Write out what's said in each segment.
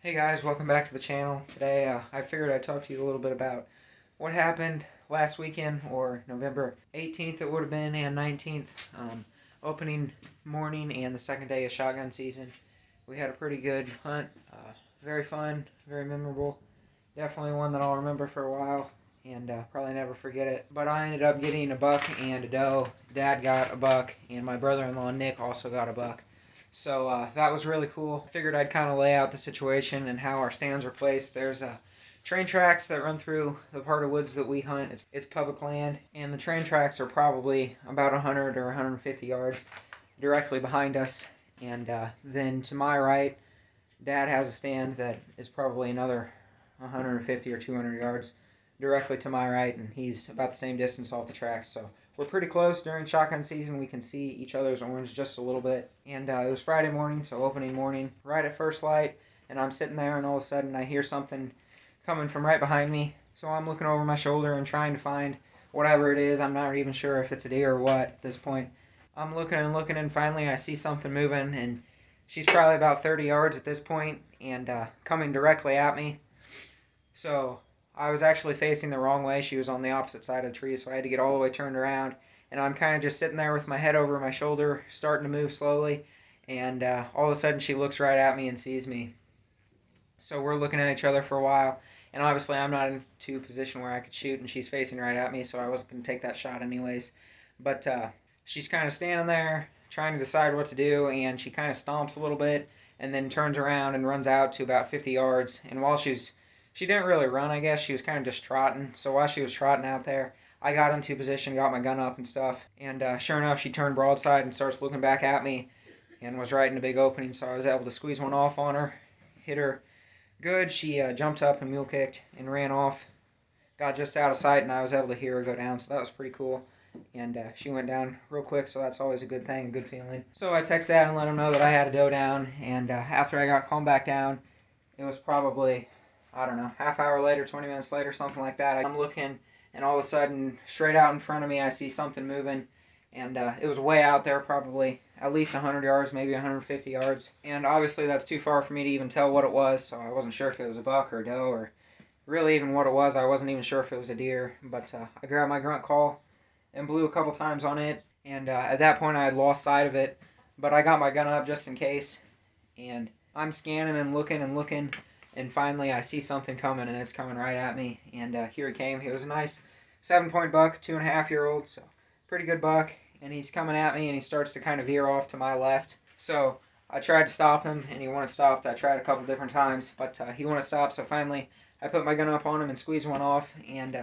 Hey guys, welcome back to the channel. Today I figured I'd talk to you a little bit about what happened last weekend, or November 18th it would have been, and 19th, opening morning and the second day of shotgun season. We had a pretty good hunt, very fun, very memorable, definitely one that I'll remember for a while and probably never forget it. But I ended up getting a buck and a doe. Dad got a buck and my brother-in-law Nick also got a buck. So that was really cool. Figured I'd kind of lay out the situation and how our stands are placed. There's train tracks that run through the part of woods that we hunt. It's public land, and the train tracks are probably about 100 or 150 yards directly behind us. And then to my right, Dad has a stand that is probably another 150 or 200 yards directly to my right, and he's about the same distance off the tracks. So we're pretty close. During shotgun season, we can see each other's orange just a little bit. And it was Friday morning, so opening morning, right at first light, and I'm sitting there, and all of a sudden I hear something coming from right behind me. So I'm looking over my shoulder and trying to find whatever it is. I'm not even sure if it's a deer or what at this point. I'm looking and looking, and finally I see something moving, and she's probably about 30 yards at this point and coming directly at me. So I was actually facing the wrong way. She was on the opposite side of the tree, so I had to get all the way turned around. And I'm kind of just sitting there with my head over my shoulder, starting to move slowly. And all of a sudden, she looks right at me and sees me. So we're looking at each other for a while. And obviously, I'm not into a position where I could shoot, and she's facing right at me, so I wasn't going to take that shot anyways. But she's kind of standing there, trying to decide what to do, and she kind of stomps a little bit, and then turns around and runs out to about 50 yards. And while she didn't really run, I guess. She was kind of just trotting. So while she was trotting out there, I got into position, got my gun up and stuff. And sure enough, she turned broadside and starts looking back at me and was right in a big opening. So I was able to squeeze one off on her, hit her good. She jumped up and mule kicked and ran off. Got just out of sight, and I was able to hear her go down. So that was pretty cool. And she went down real quick, so that's always a good thing, a good feeling. So I texted Dad and let him know that I had a doe down. And after I got calmed back down, it was probably, I don't know, half hour later, 20 minutes later, something like that. I'm looking, and all of a sudden, straight out in front of me, I see something moving. And it was way out there, probably at least 100 yards, maybe 150 yards. And obviously, that's too far for me to even tell what it was, so I wasn't sure if it was a buck or a doe or really even what it was. I wasn't even sure if it was a deer. But I grabbed my grunt call and blew a couple times on it. And at that point, I had lost sight of it. But I got my gun up just in case. And I'm scanning and looking, and finally I see something coming, and it's coming right at me. And here it came. He was a nice 7-point buck, 2.5-year-old, so pretty good buck. And he's coming at me, and he starts to kind of veer off to my left. So I tried to stop him, and he wouldn't stop. I tried a couple different times, but he wouldn't stop. So finally, I put my gun up on him and squeezed one off, and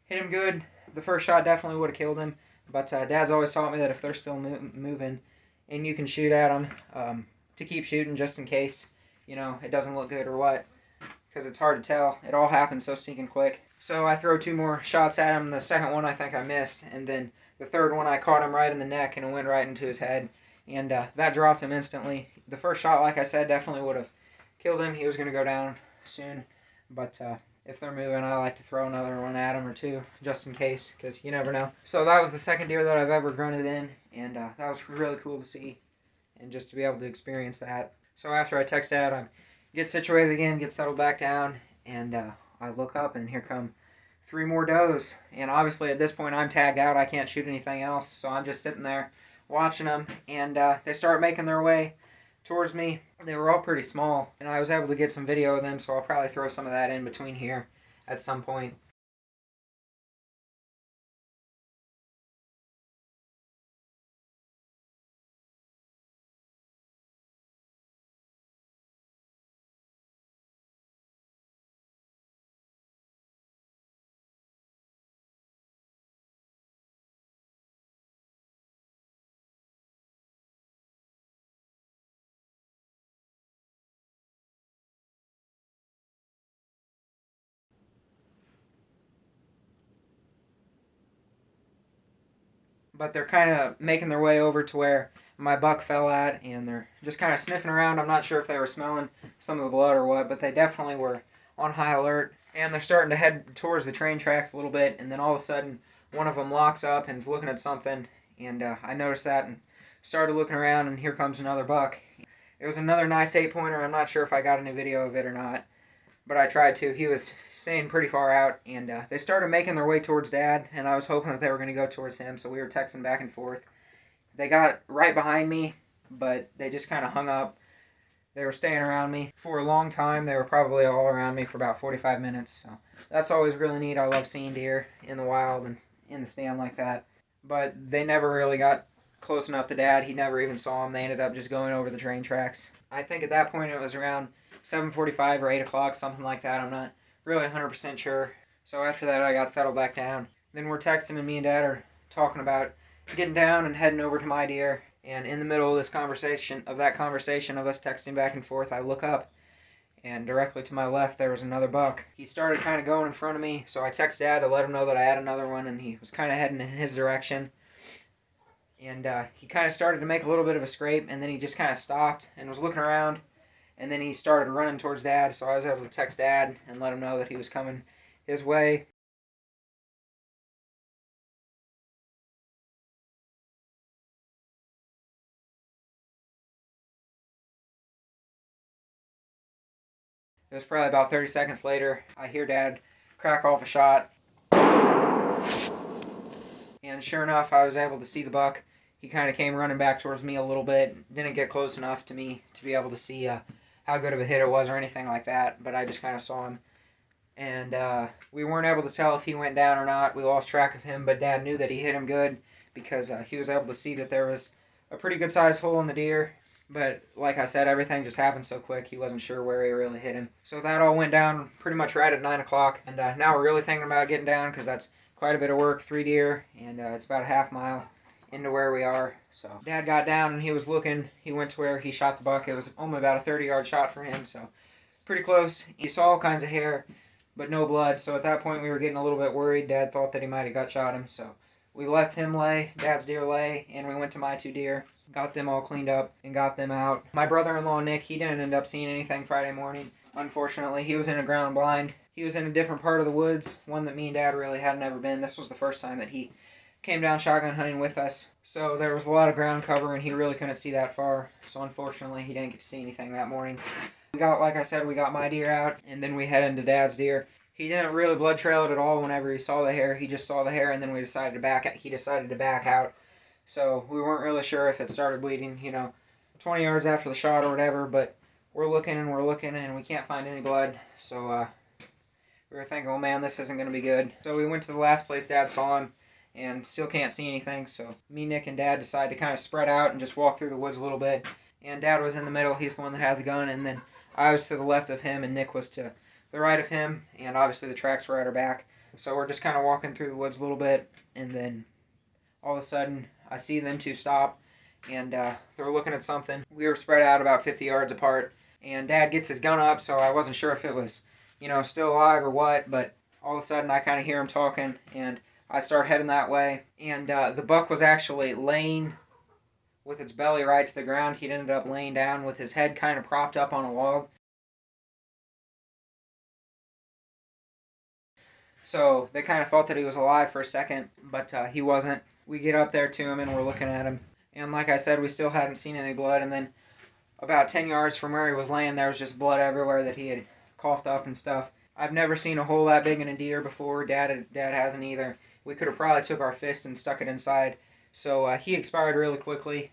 hit him good. The first shot definitely would have killed him, but Dad's always taught me that if they're still moving, and you can shoot at them, to keep shooting just in case, it doesn't look good or what, because it's hard to tell. It all happens so sneaking quick. So I throw 2 more shots at him. The second one I think I missed, and then the third one I caught him right in the neck, and it went right into his head, and that dropped him instantly. The first shot, like I said, definitely would have killed him. He was going to go down soon, but if they're moving, I like to throw another one at them or two, just in case, because you never know. So that was the second deer that I've ever grunted in, and that was really cool to see, and just to be able to experience that. So after I text Dad, I get situated again, get settled back down, and I look up, and here come 3 more does. And obviously at this point I'm tagged out. I can't shoot anything else, so I'm just sitting there watching them, and they start making their way towards me. They were all pretty small, and I was able to get some video of them, so I'll probably throw some of that in between here at some point. But they're kind of making their way over to where my buck fell at, and they're just kind of sniffing around. I'm not sure if they were smelling some of the blood or what, but they definitely were on high alert. And they're starting to head towards the train tracks a little bit, and then all of a sudden, one of them locks up and is looking at something, and I noticed that and started looking around, and here comes another buck. It was another nice 8-pointer. I'm not sure if I got any video of it or not, but I tried to. He was staying pretty far out, and they started making their way towards Dad, and I was hoping that they were going to go towards him, so we were texting back and forth. They got right behind me, but they just kind of hung up. They were staying around me for a long time. They were probably all around me for about 45 minutes, so that's always really neat. I love seeing deer in the wild and in the stand like that. But they never really got close enough to Dad. He never even saw them. They ended up just going over the train tracks. I think at that point it was around 7:45 or 8 o'clock, something like that. I'm not really 100% sure. So after that, I got settled back down. Then we're texting, and me and Dad are talking about getting down and heading over to my deer. And in the middle of this conversation, of us texting back and forth, I look up, and directly to my left there was another buck. He started kind of going in front of me, so I texted Dad to let him know that I had another one, and he was kind of heading in his direction. And he kind of started to make a little bit of a scrape, and then he just kind of stopped and was looking around, and then he started running towards Dad, so I was able to text Dad and let him know that he was coming his way. It was probably about 30 seconds later, I hear Dad crack off a shot, and sure enough, I was able to see the buck. He kind of came running back towards me a little bit. Didn't get close enough to me to be able to see how good of a hit it was or anything like that, but I just kind of saw him. And we weren't able to tell if he went down or not. We lost track of him, but Dad knew that he hit him good because he was able to see that there was a pretty good sized hole in the deer. But like I said, everything just happened so quick, he wasn't sure where he really hit him. So that all went down pretty much right at 9 o'clock. And now we're really thinking about getting down because that's quite a bit of work, 3 deer, and it's about a half mile into where we are. So Dad got down and he was looking. He went to where he shot the buck. It was only about a 30-yard shot for him, so pretty close. He saw all kinds of hair, but no blood. So at that point we were getting a little bit worried. Dad thought that he might have gut shot him, so we left him lay, Dad's deer lay, and we went to my 2 deer. Got them all cleaned up and got them out. My brother-in-law, Nick, he didn't end up seeing anything Friday morning. Unfortunately, he was in a ground blind. He was in a different part of the woods, one that me and Dad really had never been. This was the first time that he came down shotgun hunting with us. So there was a lot of ground cover, and he really couldn't see that far. So unfortunately, he didn't get to see anything that morning. Like I said, we got my deer out, and then we headed into Dad's deer. He didn't really blood trail it at all whenever he saw the hair. He just saw the hair, and then he decided to back out. So we weren't really sure if it started bleeding, 20 yards after the shot or whatever, but we're looking and we can't find any blood. So we were thinking, oh man, this isn't going to be good. So we went to the last place Dad saw him and still can't see anything. So me, Nick, and Dad decided to kind of spread out and just walk through the woods a little bit. And Dad was in the middle. He's the one that had the gun. And then I was to the left of him and Nick was to the right of him. And obviously the tracks were at our back. So we're just kind of walking through the woods a little bit. And then all of a sudden, I see them 2 stop, and they're looking at something. We were spread out about 50 yards apart, and Dad gets his gun up, so I wasn't sure if it was, still alive or what, but all of a sudden I kind of hear him talking, and I start heading that way, and the buck was actually laying with its belly right to the ground. He'd ended up laying down with his head kind of propped up on a log. So they kind of thought that he was alive for a second, but he wasn't. We get up there to him and we're looking at him. And like I said, we still hadn't seen any blood. And then about 10 yards from where he was laying, there was just blood everywhere that he had coughed up and stuff. I've never seen a hole that big in a deer before. Dad hasn't either. We could have probably took our fist and stuck it inside. So he expired really quickly,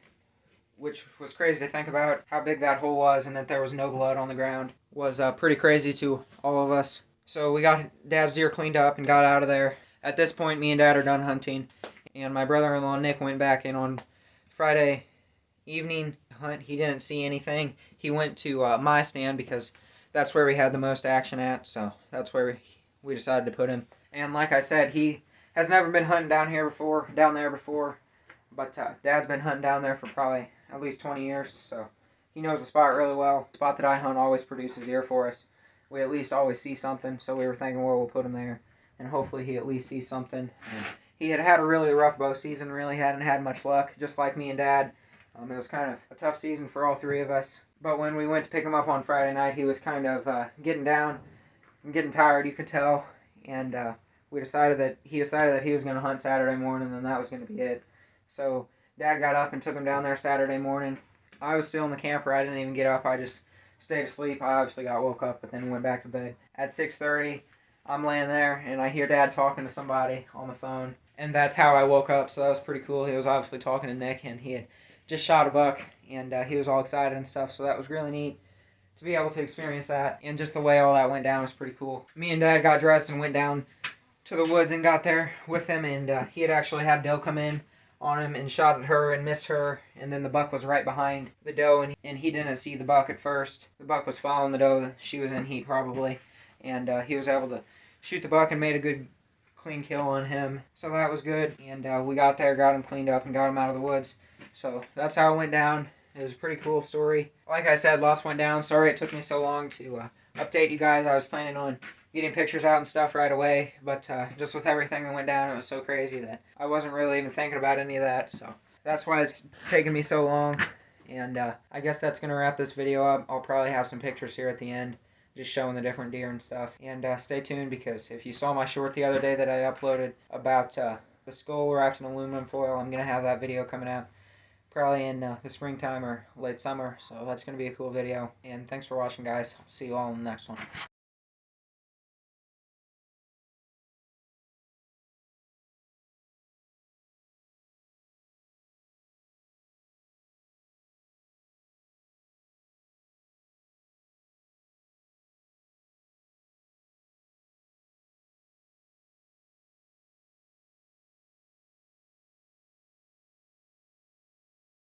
which was crazy to think about. How big that hole was and that there was no blood on the ground was pretty crazy to all of us. So we got Dad's deer cleaned up and got out of there. At this point, me and Dad are done hunting. And my brother-in-law, Nick, went back in on Friday evening hunt. He didn't see anything. He went to my stand because that's where we had the most action at. So that's where we decided to put him. And like I said, he has never been hunting down there before. But Dad's been hunting down there for probably at least 20 years. So he knows the spot really well. The spot that I hunt always produces deer for us. We at least always see something. So we were thinking, well, we'll put him there. And hopefully he at least sees something. And he had a really rough bow season, really hadn't had much luck, just like me and Dad. It was kind of a tough season for all 3 of us. But when we went to pick him up on Friday night, he was kind of getting down and getting tired, you could tell. And he decided that he was going to hunt Saturday morning, and that was going to be it. So Dad got up and took him down there Saturday morning. I was still in the camper. I didn't even get up. I just stayed asleep. I obviously got woke up, but then went back to bed. At 6:30, I'm laying there, and I hear Dad talking to somebody on the phone. And that's how I woke up, so that was pretty cool. He was obviously talking to Nick, and he had just shot a buck, and he was all excited and stuff, so that was really neat to be able to experience that. And just the way all that went down was pretty cool. Me and Dad got dressed and went down to the woods and got there with him, and he had actually had doe come in on him and shot at her and missed her, and then the buck was right behind the doe, and he didn't see the buck at first. The buck was following the doe. She was in heat probably, and he was able to shoot the buck and made a good clean kill on him, so that was good. And we got there, got him cleaned up, and got him out of the woods. So that's how it went down. It was a pretty cool story. Like I said, loss went down. Sorry it took me so long to update you guys. I was planning on getting pictures out and stuff right away, but just with everything that went down, it was so crazy that I wasn't really even thinking about any of that, so that's why it's taken me so long. And I guess that's going to wrap this video up. I'll probably have some pictures here at the end, just showing the different deer and stuff. And stay tuned, because if you saw my short the other day that I uploaded about the skull wrapped in aluminum foil, I'm going to have that video coming out probably in the springtime or late summer, so that's going to be a cool video. And thanks for watching, guys. I'll see you all in the next one.